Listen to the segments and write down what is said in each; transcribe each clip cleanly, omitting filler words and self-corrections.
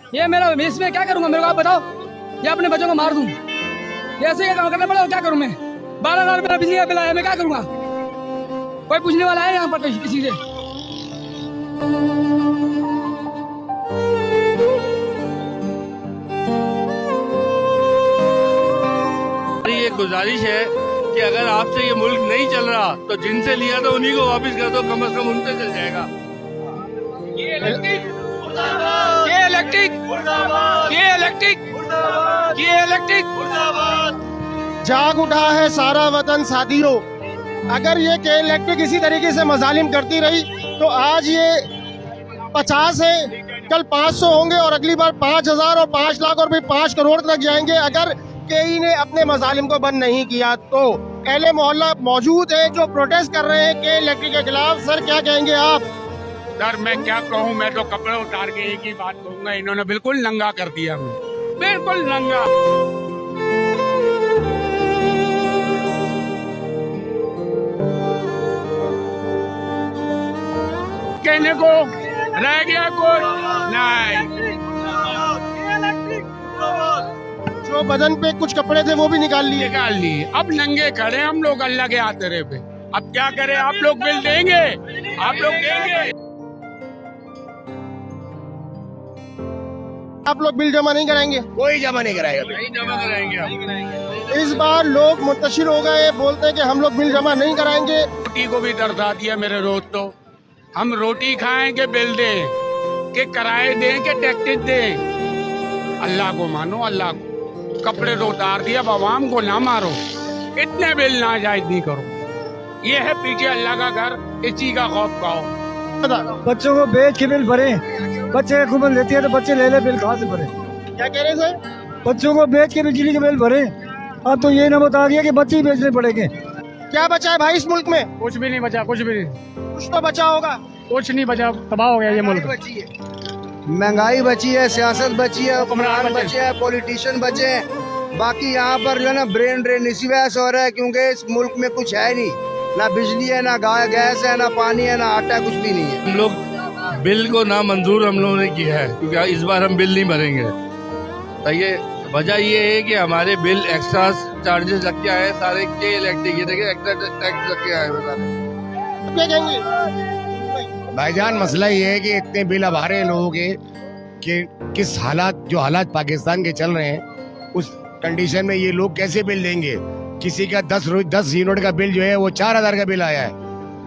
ये मेरा इसमें क्या करूंगा, मेरे को आप बताओ। ये अपने बच्चों को मार दूं, ऐसे क्या काम करना पड़ा, क्या करूं मैं? 12,000 रुपया बिजली का बिल आया, मैं क्या करूंगा? कोई पूछने वाला है यहाँ पर किसी से? ये गुजारिश है कि अगर आपसे ये मुल्क नहीं चल रहा तो जिनसे लिया तो उन्हीं को वापस कर दो, कम से कम उनसे चल जाएगा। ये इलेक्ट्रिक, ये इलेक्ट्रिक, ये इलेक्ट्रिक, ये इलेक्ट्रिक। जाग उठा है सारा वतन साथियों। अगर ये के इलेक्ट्रिक इसी तरीके से मजालिम करती रही तो आज ये 50 है, कल 500 होंगे और अगली बार 5,000 और 5 लाख और फिर 5 करोड़ तक जाएंगे अगर केई ने अपने मजालिम को बंद नहीं किया तो। अहले मोहल्ला मौजूद है जो प्रोटेस्ट कर रहे हैं के इलेक्ट्रिक के खिलाफ। सर क्या कहेंगे आप? सर मैं क्या कहूँ, मैं तो कपड़े उतार के एक ही बात कहूँगा, इन्होंने बिल्कुल नंगा कर दिया हमें, बिल्कुल नंगा। कहने को रह गया कोई नहीं। जो बदन पे कुछ कपड़े थे वो भी निकाल लिए। अब नंगे खड़े हम लोग अल्लाह के आतरे पे। अब क्या करें, आप लोग बिल देंगे, आप लोग देंगे। आप लोग बिल जमा नहीं कराएंगे? कोई जमा नहीं कराएगा, नहीं जमा कराएंगे। इस बार लोग मुंतशिर हो गए, बोलते हैं कि हम लोग बिल जमा नहीं कराएंगे। रोटी को भी दर्दा दिया मेरे रोज, तो हम रोटी खाएं के बिल दें, के किराए दें, के टैक्स दें। अल्लाह को मानो, अल्लाह को। कपड़े तो उतार दिया, अब आवाम को ना मारो, इतने बिल नाजायज नहीं करो। ये है पीछे अल्लाह का घर, इसी का खौफ खाओ। बच्चों को बेच के बिल भरे, बच्चे कूपन लेती है तो बच्चे ले ले, बिल कहाँ से भरे? क्या कह रहे हैं सर? बच्चों को बेच के बिजली के बिल भरे। अब तो ये ना बता दिया कि बच्चे ही बेचने पड़ेंगे। क्या बचा है भाई इस मुल्क में? कुछ भी नहीं बचा, कुछ भी नहीं, कुछ तो बचा होगा। कुछ नहीं बचा, तबाह हो गया ये मुल्क। महंगाई बची है, सियासत बची है, हुक्मरान बचे हैं, पॉलिटिशियन बचे हैं। बाकी यहाँ पर जो है ना ब्रेन ड्रेन इसी वजह से हो रहा है क्योंकि इस मुल्क में कुछ है नहीं, ना बिजली है, ना गैस है, ना पानी है, ना आटा, कुछ भी नहीं है। हम लोग बिल को ना मंजूर हम लोगों ने किया है क्योंकि इस बार हम बिल नहीं भरेंगे। तो ये वजह ये है कि हमारे बिल एक्स्ट्रा चार्जेस लग के आए सारे के इलेक्ट्रिक, ये देखिए एक्स्ट्रा टैक्स लग के आए बता रहे। क्या कहेंगे भाईजान? मसला ये है कि इतने बिल अब आ रहे हैं लोगों के कि किस हालात, जो हालात पाकिस्तान के चल रहे हैं उस कंडीशन में ये लोग कैसे बिल देंगे? किसी का 10 यूनिट का बिल जो है वो 4,000 का बिल आया है।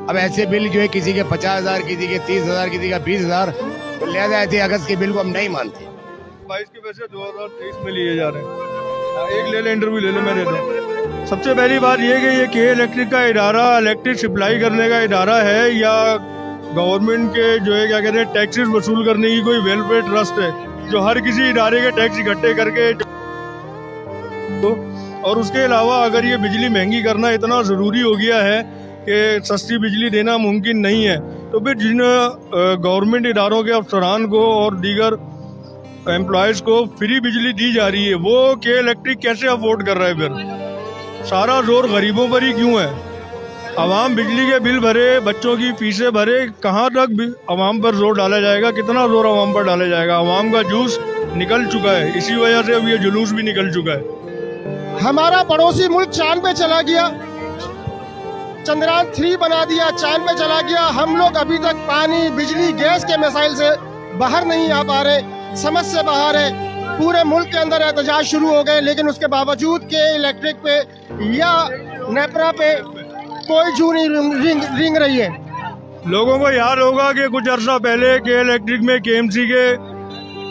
अब ऐसे बिल जो है किसी के 50,000, किसी के 30,000, किसी का 20,000, तो लिहाजा ऐसे अगस्त के बिल को हम नहीं मानते। 22 के पैसे 2023 में लिए जा रहे हैं। एक ले ले, इंटरव्यू ले लो, मैं दे दूं। सबसे पहली बात ये कि ये के इलेक्ट्रिक का इदारा इलेक्ट्रिक सप्लाई करने का इदारा है या गवर्नमेंट के जो है क्या कहते हैं टैक्सेस वसूल करने की कोई वेलफेयर ट्रस्ट है जो हर किसी इदारे के टैक्स इकट्ठे करके तो। और उसके अलावा अगर ये बिजली महंगी करना इतना ज़रूरी हो गया है कि सस्ती बिजली देना मुमकिन नहीं है तो फिर जिन गवर्नमेंट इदारों के अफसरान को और दीगर एम्प्लॉयज़ को फ्री बिजली दी जा रही है वो के इलेक्ट्रिक कैसे अफोर्ड कर रहा है? फिर सारा जोर गरीबों पर ही क्यों है? अवाम बिजली के बिल भरे, बच्चों की फीसें भरे, कहाँ तक अवाम पर जोर डाला जाएगा? कितना जोर अवाम पर डाला जाएगा? अवाम का जूस निकल चुका है, इसी वजह से अब ये जुलूस भी निकल चुका है। हमारा पड़ोसी मुल्क चांद पे चला गया, चंद्रयान 3 बना दिया, चांद पे चला गया। हम लोग अभी तक पानी, बिजली, गैस के मसाइल से बाहर नहीं आ पा रहे, समझ से बाहर है। पूरे मुल्क के अंदर एहतजाज शुरू हो गए लेकिन उसके बावजूद के इलेक्ट्रिक पे या नेपरा पे कोई जू नहीं रिंग रही है। लोगों को याद होगा कि कुछ अर्सा पहले के इलेक्ट्रिक में केएमसी के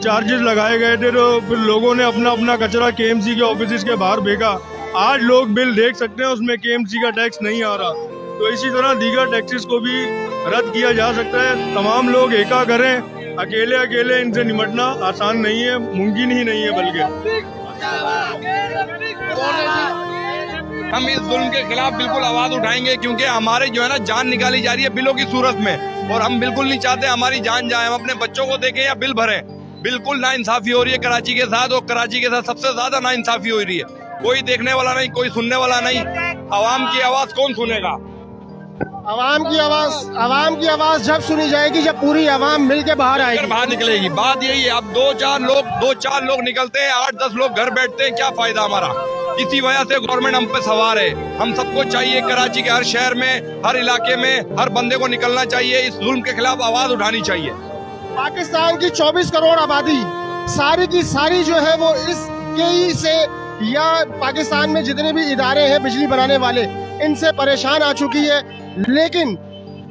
चार्जेस लगाए गए थे तो फिर लोगों ने अपना अपना कचरा केएमसी के ऑफिस के बाहर फेंका। आज लोग बिल देख सकते हैं, उसमें केएमसी का टैक्स नहीं आ रहा। तो इसी तरह दीगर टैक्सेस को भी रद्द किया जा सकता है। तमाम लोग एका करें, अकेले अकेले इनसे निपटना आसान नहीं है, मुमकिन ही नहीं है। बल्कि हम इस जुल्म के खिलाफ बिल्कुल आवाज उठाएंगे क्योंकि हमारे जो है ना जान निकाली जा रही है बिलों की सूरत में और हम बिल्कुल नहीं चाहते हमारी जान जाए। हम अपने बच्चों को देखें या बिल भरें। बिल्कुल नाइंसाफी हो रही है कराची के साथ और कराची के साथ सबसे ज्यादा नाइंसाफी हो रही है। कोई देखने वाला नहीं, कोई सुनने वाला नहीं। आवाम की आवाज कौन सुनेगा? आवाम की आवाज जब सुनी जाएगी, जब पूरी आवाम मिलके बाहर आएगी, बाहर निकलेगी। बात यही है, अब दो चार लोग निकलते हैं, 8-10 लोग घर बैठते हैं, क्या फायदा हमारा? इसी वजह से गवर्नमेंट हम पे सवार है। हम सबको चाहिए कराची के हर शहर में, हर इलाके में हर बंदे को निकलना चाहिए, इस जुल्म के खिलाफ आवाज उठानी चाहिए। पाकिस्तान की 24 करोड़ आबादी सारी की सारी जो है वो इस केई से या पाकिस्तान में जितने भी इदारे हैं बिजली बनाने वाले, इनसे परेशान आ चुकी है। लेकिन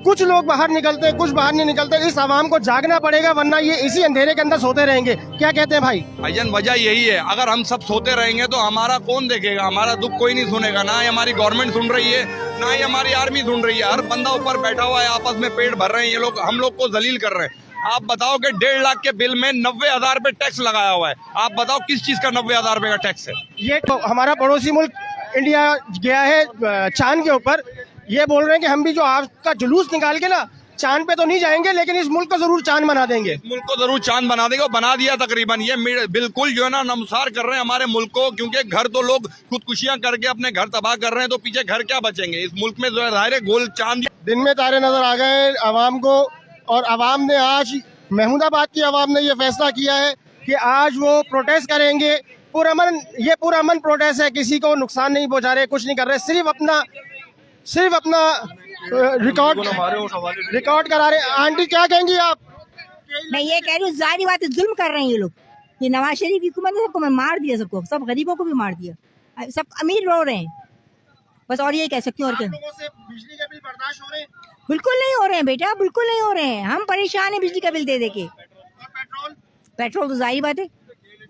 कुछ लोग बाहर निकलते हैं, कुछ बाहर नहीं निकलते। इस आवाम को जागना पड़ेगा, वरना ये इसी अंधेरे के अंदर सोते रहेंगे। क्या कहते हैं भाई? भाईजान वजह यही है, अगर हम सब सोते रहेंगे तो हमारा कौन देखेगा? हमारा दुख कोई नहीं सुनेगा। ना ही हमारी गवर्नमेंट सुन रही है, ना ही हमारी आर्मी सुन रही है। हर बंदा ऊपर बैठा हुआ है, आपस में पेट भर रहे हैं ये लोग, हम लोग को जलील कर रहे हैं। आप बताओ कि 1.5 लाख के बिल में 90,000 रुपए टैक्स लगाया हुआ है। आप बताओ किस चीज का 90,000 रुपए का टैक्स है? ये तो हमारा पड़ोसी मुल्क इंडिया गया है चांद के ऊपर, ये बोल रहे हैं कि हम भी जो आपका जुलूस निकाल के ना चांद पे तो नहीं जाएंगे, लेकिन इस मुल्क को जरूर चांद बना देंगे। इस मुल्क को जरूर चांद बना देंगे, और बना दिया तकरीबन। ये बिल्कुल जो है ना नमसार कर रहे हैं हमारे मुल्क को, क्योंकि घर तो लोग खुदकुशियां करके अपने घर तबाह कर रहे हैं, तो पीछे घर क्या बचेंगे? इस मुल्क में जो है जाहिर है गोल चांद। दिन में तारे नजर आ गए आवाम को, और आवाम ने आज, महमूदाबाद की आवाम ने ये फैसला किया है कि आज वो प्रोटेस्ट करेंगे। ये पुरअमन प्रोटेस्ट है, किसी को नुकसान नहीं पहुंचा रहे, कुछ नहीं कर रहे, सिर्फ अपना रिकॉर्ड करा रहे। आंटी क्या कहेंगी आप? मैं ये कह रही हूँ, जाहिर बात है जुल्म कर रहे हैं ये लोग। ये नवाज शरीफ की हुकूमत ने सबको मार दिया, सबको, सब गरीबों को भी मार दिया, सब अमीर रो रहे हैं बस। और ये कह सकती हूँ, और क्या? बिजली के बिल बर्दाश्त हो रहे हैं? बिल्कुल नहीं हो रहे हैं बेटा, बिल्कुल नहीं हो रहे हैं। हम परेशान है बिजली का बिल दे के। पेट्रोल तो जाहिर बात है,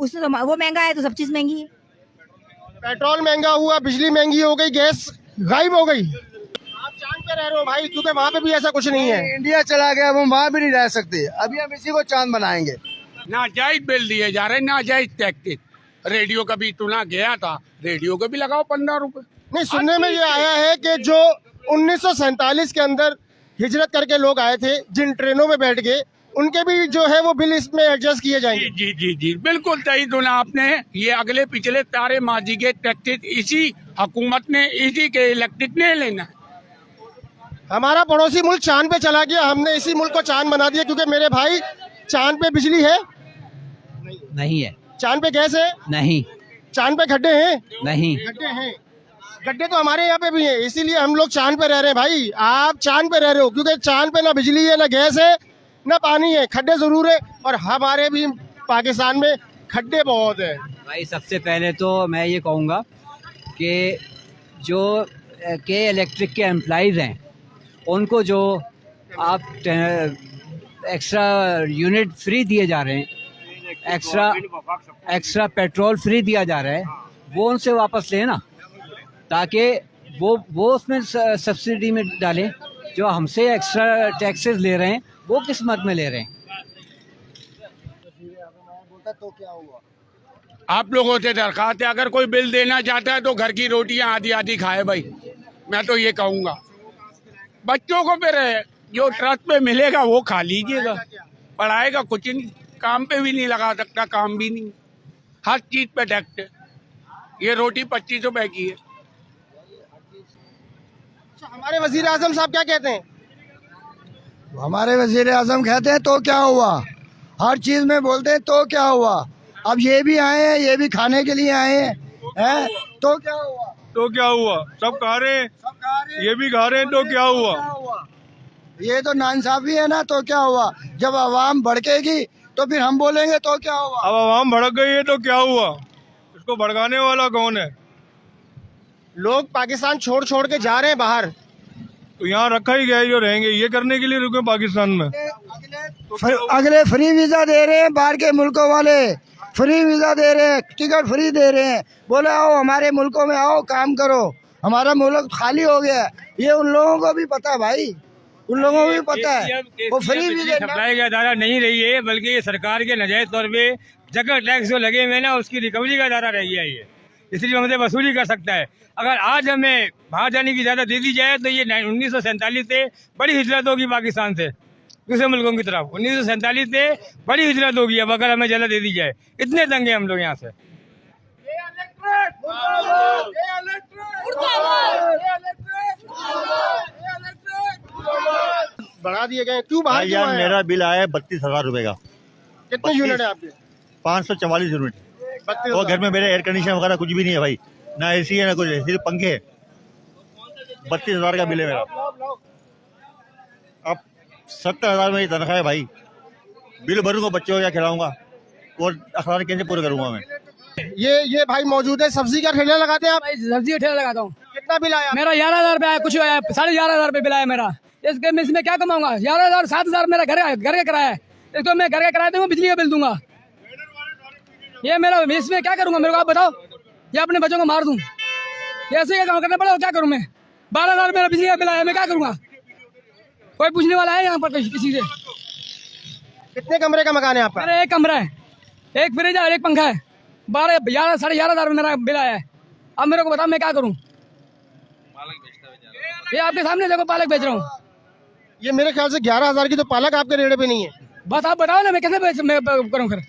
उससे तो वो महंगा है तो सब चीज महंगी है। पेट्रोल महंगा हुआ, बिजली महंगी हो गई, गैस गायब हो गई। आप चांद पे रह रहे हो भाई, क्योंकि वहाँ पे भी ऐसा कुछ नहीं है। इंडिया चला गया, वो वहाँ भी नहीं रह सकते। अभी हम इसी को चांद बनाएंगे। नाजायज बिल दिए जा रहे हैं, नाजायज टैक्स। रेडियो का भी चुना गया था, रेडियो को भी लगाओ 15 रुपए। नहीं, सुनने में ये आया है कि जो 1947 के अंदर हिजरत करके लोग आए थे, जिन ट्रेनों में बैठ गए, उनके भी जो है वो बिल इसमें एडजस्ट किए जाएंगे। जी जी जी बिल्कुल सही सुना आपने। ये अगले पिछले सारे माजी के टैक्सेस इसी हुकूमत ने, इसी के इलेक्ट्रिक ने लेना। हमारा पड़ोसी मुल्क चांद पे चला गया, हमने इसी मुल्क को चांद बना दिया। क्योंकि मेरे भाई, चांद पे बिजली है नहीं है, चांद पे गैस है नहीं, चांद पे गड्ढे हैं नहीं, गड्ढे हैं। गड्ढे तो हमारे यहाँ पे भी हैं, इसीलिए हम लोग चांद पे रह रहे हैं भाई। आप चांद पे रह रहे हो, क्योंकि चांद पे ना बिजली है, ना गैस है, ना पानी है, खड्डे जरूर है। और हमारे भी पाकिस्तान में खड्डे बहुत है भाई। सबसे पहले तो मैं ये कहूँगा कि जो के इलेक्ट्रिक के एम्प्लॉइज़ हैं, उनको जो आप एक्स्ट्रा यूनिट फ्री दिए जा रहे हैं, एक्स्ट्रा पेट्रोल फ्री दिया जा रहा है, वो उनसे वापस लें ना, ताकि वो उसमें सब्सिडी में डालें। जो हमसे एक्स्ट्रा टैक्सेस ले रहे हैं वो किस मद में ले रहे हैं? तो क्या हुआ? आप लोगों से दरखास्त है, अगर कोई बिल देना चाहता है तो घर की रोटियां आधी आधी खाए भाई। मैं तो ये कहूँगा, बच्चों को फिर जो ट्रस्ट पे मिलेगा वो खा लीजिएगा, पढ़ाएगा कुछ नहीं, काम पे भी नहीं लगा सकता, काम भी नहीं, हर चीज पे टैक्स है। ये रोटी 25 रुपए की है। हमारे वजीर आजम साहब क्या कहते हैं? हमारे वजीर आजम कहते हैं तो क्या हुआ, हर चीज में बोलते हैं तो क्या हुआ। अब ये भी आए हैं, ये भी खाने के लिए आए हैं, तो क्या हुआ? तो क्या हुआ? सब खा रहे हैं, ये भी खा रहे हैं, तो क्या हुआ? ये तो नाइंसाफी है ना। तो क्या हुआ? जब आवाम भड़केगी तो फिर हम बोलेंगे तो क्या हुआ। अब आवाम भड़क गई है तो क्या हुआ? इसको भड़काने वाला कौन है? लोग पाकिस्तान छोड़ छोड़ के जा रहे हैं बाहर, तो यहाँ रखा ही गया है, जो रहेंगे ये करने के लिए रुके पाकिस्तान में। अगले फ्री वीजा दे रहे हैं, बाहर के मुल्कों वाले फ्री वीजा दे रहे हैं, टिकट फ्री दे रहे हैं, बोले आओ हमारे मुल्कों में आओ, काम करो, हमारा मुल्क खाली हो गया। ये उन लोगों को भी पता है भाई, उन लोगों को भी पता है। वो फ्री वीजा सप्लाई का दायरा नहीं रही है, बल्कि ये सरकार के नाजायज तौर पे जगह टैक्स जो लगे हुए ना, उसकी रिकवरी का दायरा रह गया ये, इसलिए हमसे वसूली कर सकता है। अगर आज हमें बाहर जाने की इजाज़त दे दी जाए तो ये 1947 से बड़ी हिजरत होगी पाकिस्तान से दूसरे मुल्कों की तरफ। 1947 से बड़ी हिजरत होगी अब अगर हमें इजाज़त दे दी जाए। इतने दंगे हम लोग यहाँ से। बढ़ा दिए गए, क्यों बाहर क्यों यार आए? मेरा बिल आया है 32,000 रुपए का। कितने यूनिट है आपके? 544 यूनिट। 32,000। और घर में मेरे एयर कंडीशन वगैरह कुछ भी नहीं है भाई, ना एसी है ना कुछ है, सिर्फ पंखे है। 32,000 का बिल है मेरा। अब 70,000 मेरी तनख्वाह है भाई, बिल भरूंगा, बच्चों को क्या खिलाऊंगा और अखबार कैसे पूरे करूंगा मैं? ये भाई मौजूद है, सब्जी का ठेला लगाते हैं आप? सब्जी का ठेला लगाता हूँ। कितना बिल आया? मेरा 11,000 रुपया कुछ 11,500 रुपये बिल आया मेरा। इसके मैं इसमें क्या कमाऊंगा? 11,000 7,000 मेरा घर का किराया है, इसको मैं घर का किराया दूंगा, बिजली का बिल दूंगा। ये मेरा इसमें क्या करूंगा मेरे को आप बताओ? या अपने बच्चों को मार दूं? ऐसे क्या काम करना पड़ेगा? क्या करूं मैं? 12,000 मेरा बिजली का बिल आया, मैं क्या करूंगा? कोई पूछने वाला है यहाँ पर किसी से? कितने कमरे का मकान है आपका? मेरा एक कमरा है, एक फ्रिज है और एक पंखा है। 11,500 मेरा बिल आया है। अब मेरे को बताओ मैं क्या करूं? ये आपके सामने देखो पालक बेच रहा हूँ। ये मेरे ख्याल से 11,000 की तो पालक आपके रेड़े पे नहीं है। बस आप बताओ ना, मैं कैसे करूँ फिर?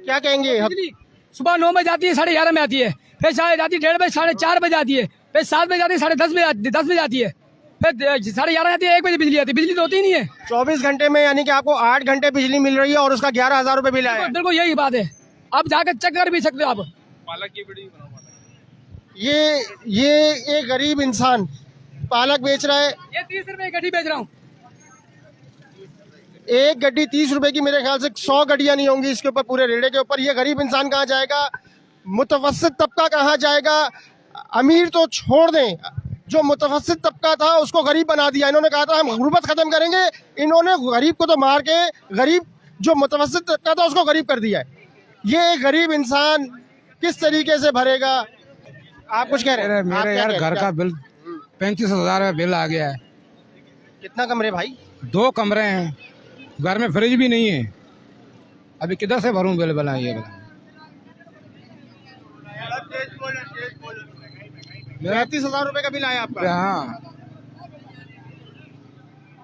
क्या कहेंगे? बिजली सुबह 9 बजे आती है, 11:30 में आती है, फिर शायद आती है 1:30 बजे, 4:30 बजे आती है, फिर 7 बजे आती है, 10:30 बजे आती है, फिर 11:30 आती है, 1 बजे बिजली आती है। बिजली तो होती ही नहीं है 24 घंटे में, यानी कि आपको 8 घंटे बिजली मिल रही है और उसका 11,000 रुपए बिल आया है। बिल्कुल यही बात है, आप जाकर चेक कर भी सकते हो आप। ये एक गरीब इंसान पालक बेच रहा है, ये 30 रुपए गड्डी बेच रहा हूँ। एक गड्डी 30 रुपए की, मेरे ख्याल से 100 गड्डियां नहीं होंगी इसके ऊपर, पूरे रेड़े के ऊपर। ये गरीब इंसान कहाँ जाएगा? मुतवस्सित तबका कहाँ जाएगा? अमीर तो छोड़ दें, जो मुतवस्सित तबका था उसको गरीब बना दिया। इन्होंने कहा था हम गुर्बत खत्म करेंगे, इन्होंने गरीब को तो मार के गरीब जो मुतवस्सित तबका था उसको गरीब कर दिया है। ये एक गरीब इंसान किस तरीके से भरेगा? आप कुछ कह रहे हैं? मेरे यार घर का बिल 35,000 का बिल आ गया है। कितना कमरे भाई? 2 कमरे हैं, घर में फ्रिज भी नहीं है। अभी किधर से भरूं बिल बनाइए? 35,000 रुपए का बिल आया आपका? हाँ,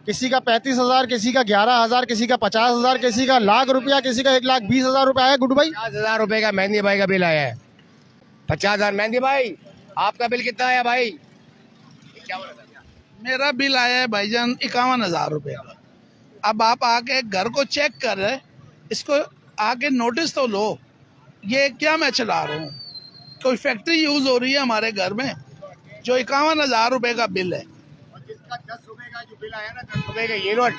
किसी का 35,000, किसी का 11,000, किसी का 50,000, किसी का लाख रुपया, किसी का 1,20,000 रुपया आया। गुड्डू भाई 50,000 रुपए का मेहंदी भाई का बिल आया है। 50,000 मेहंदी भाई, आपका बिल कितना आया भाई? मेरा बिल आया है भाईजान 51,000 रुपए का। अब आप आके घर को चेक कर रहे, इसको आके नोटिस तो लो, ये क्या मैं चला रहा हूँ? कोई फैक्ट्री यूज हो रही है हमारे घर में जो 51,000 रुपए का बिल है? जिसका 10 रुपए का जो बिल आया ना, 10 रुपए का यूनिट,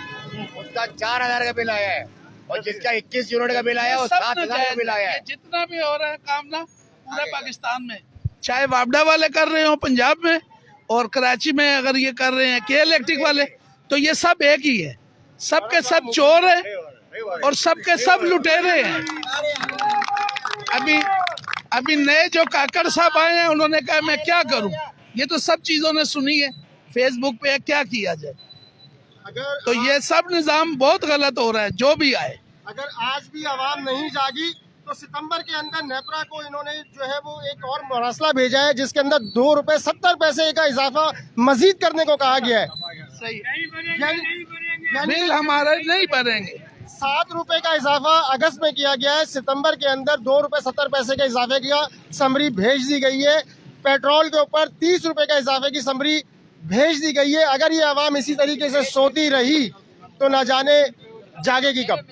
उसका 4,000 का बिल आया है। और जिसका 21 यूनिट का बिल आया है वो 7,000 का बिल आया है। जितना भी हो रहा है काम ना पूरे पाकिस्तान में, चाहे वापडा वाले कर रहे हो पंजाब में और कराची में अगर ये कर रहे हैं के इलेक्ट्रिक वाले, तो ये सब एक ही है, सबके सब चोर है और सबके सब लुटेरे हैं। अभी नए जो काकड़ साहब आए हैं उन्होंने कहा मैं क्या करूं, ये तो सब चीजों ने सुनी है फेसबुक पे, क्या किया जाए? तो ये सब निजाम बहुत गलत हो रहा है जो भी आए। अगर आज भी आवाम नहीं जागी तो सितंबर के अंदर नेपरा को इन्होंने जो है वो एक और मरासला भेजा है जिसके अंदर 2 रुपए 70 पैसे का इजाफा मजीद करने को कहा गया है। सही, बिल हमारे नहीं भरेंगे। 7 रुपए का इजाफा अगस्त में किया गया है, सितंबर के अंदर 2 रुपए 70 पैसे का इजाफे की समरी भेज दी गई है। पेट्रोल के ऊपर 30 रुपए का इजाफे की समरी भेज दी गई है। अगर ये आवाम इसी तरीके से सोती रही तो ना जाने जागेगी कब।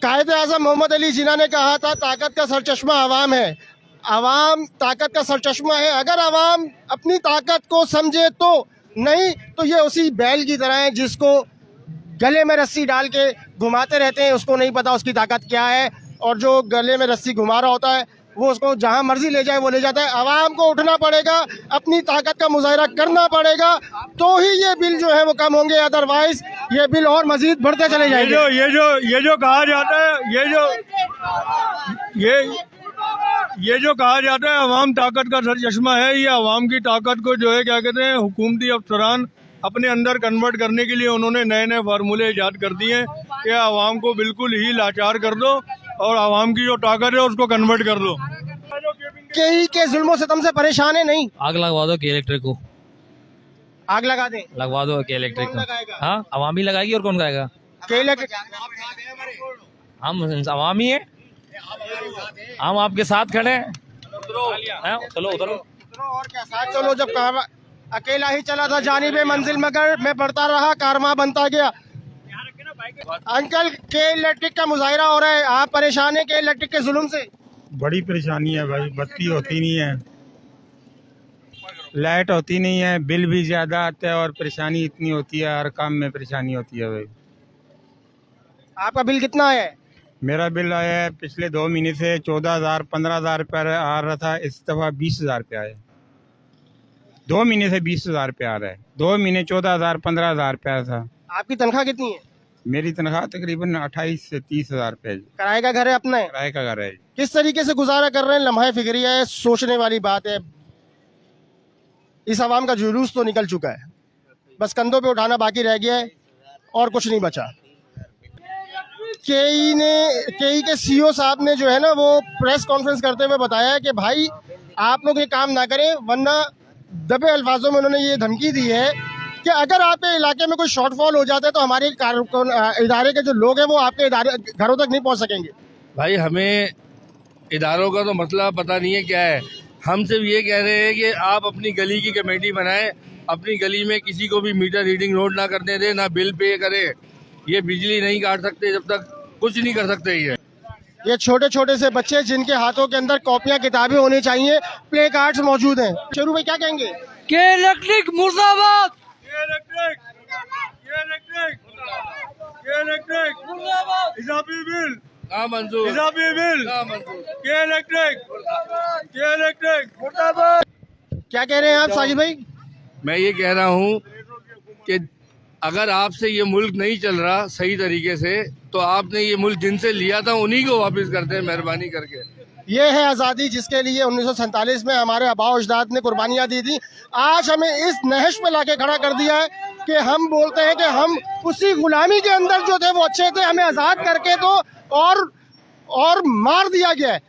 कायदे आज़म मोहम्मद अली जिन्ना ने कहा था ताकत का सरचश्मा आवाम है, आवाम ताकत का सरचश्मा है। अगर आवाम अपनी ताकत को समझे तो, नहीं तो ये उसी बैल की तरह है जिसको गले में रस्सी डाल के घुमाते रहते हैं, उसको नहीं पता उसकी ताकत क्या है, और जो गले में रस्सी घुमा रहा होता है वो उसको जहां मर्जी ले जाए वो ले जाता है। आवाम को उठना पड़ेगा, अपनी ताकत का मुजाहरा करना पड़ेगा, तो ही ये बिल जो है वो कम होंगे, अदरवाइज ये बिल और मजीद बढ़ते चले जाएंगे। ये जो कहा जाता है, ये जो कहा जाता है अवाम ताकत का सरचश्मा है, ये अवाम की ताकत को जो है क्या कहते हैं हुकूमती अफसरान अपने अंदर कन्वर्ट करने के लिए उन्होंने नए नए फार्मूले ईजाद कर दिए हैं कि आवाम को बिल्कुल ही लाचार कर दो और आवाम की जो ताकत है उसको कन्वर्ट कर दो। केई के जुल्मों सितम से परेशान है नहीं? आग लगवा दो के इलेक्ट्रिक को, आग लगा दें, लगवा दो के इलेक्ट्रिक को। हाँ, अवामी लगाएगी और कौन लगाएगा? के इलेक्ट्रिक हम अवामी है, हम आपके साथ खड़े हैं। चलो उतरो और क्या साथ चलो। जब अकेला ही चला था जानिबे मंजिल मगर मैं बढ़ता रहा कारवां बनता गया। अंकल के इलेक्ट्रिक का मुजाहिरा हो रहा है, आप परेशान हैं के इलेक्ट्रिक के जुल्म से? बड़ी परेशानी है भाई, बत्ती होती नहीं है, लाइट होती नहीं है, बिल भी ज़्यादा आता है और परेशानी इतनी होती है, हर काम में परेशानी होती है भाई। आपका बिल कितना आया है? मेरा बिल आया है पिछले 2 महीने से 14,000 15,000 रुपये आ रहा था, इस दफ़ा 20,000 रुपये आया। 2 महीने से 20,000 रुपये आ रहा है, 2 महीने 14,000 15,000 रुपया था। आपकी तनख्वाह कितनी है? मेरी तनख्वाह तकरीबन 28 से 30,000 रुपये। किराए का घर है अपना? है किराए का घर है। किस तरीके से गुजारा कर रहे हैं? लम्हा फिक्रिया है, सोचने वाली बात है। इस आवाम का जुलूस तो निकल चुका है, बस कंधों पे उठाना बाकी रह गया है और कुछ नहीं बचा। केई के सीईओ साहब ने जो है ना वो प्रेस कॉन्फ्रेंस करते हुए बताया है कि भाई आप लोग ये काम ना करें, वरना दबे अल्फाजों में उन्होंने ये धमकी दी है कि अगर आपके इलाके में कोई शॉर्टफॉल हो जाता है तो हमारे इदारे के जो लोग हैं वो आपके इदारे घरों तक नहीं पहुंच सकेंगे। भाई हमें इदारों का तो मसला पता नहीं है क्या है, हम सिर्फ ये कह रहे हैं कि आप अपनी गली की कमेटी बनाएं, अपनी गली में किसी को भी मीटर रीडिंग नोट ना करने दें, ना बिल पे करे। ये बिजली नहीं काट सकते जब तक, कुछ नहीं कर सकते। ये छोटे छोटे से बच्चे जिनके हाथों के अंदर कॉपियां किताबें होनी चाहिए, प्ले कार्ड्स मौजूद हैं। शेरू भाई क्या कहेंगे? के इलेक्ट्रिक मुर्दाबाद, इजाफी बिल ना मंजूर, इजाफी बिल ना मंजूर, के इलेक्ट्रिक क्या कह रहे हैं आप साजिद भाई? मैं ये कह रहा हूँ कि अगर आपसे ये मुल्क नहीं चल रहा सही तरीके से तो आपने ये मुल्क जिनसे लिया था उन्हीं को वापस कर दें मेहरबानी करके। ये है आज़ादी जिसके लिए 1947 में हमारे आबा अजदाद ने कुर्बानियाँ दी थी। आज हमें इस नहश पे लाके खड़ा कर दिया है कि हम बोलते हैं कि हम उसी गुलामी के अंदर जो थे वो अच्छे थे, हमें आज़ाद करके तो और मार दिया गया है।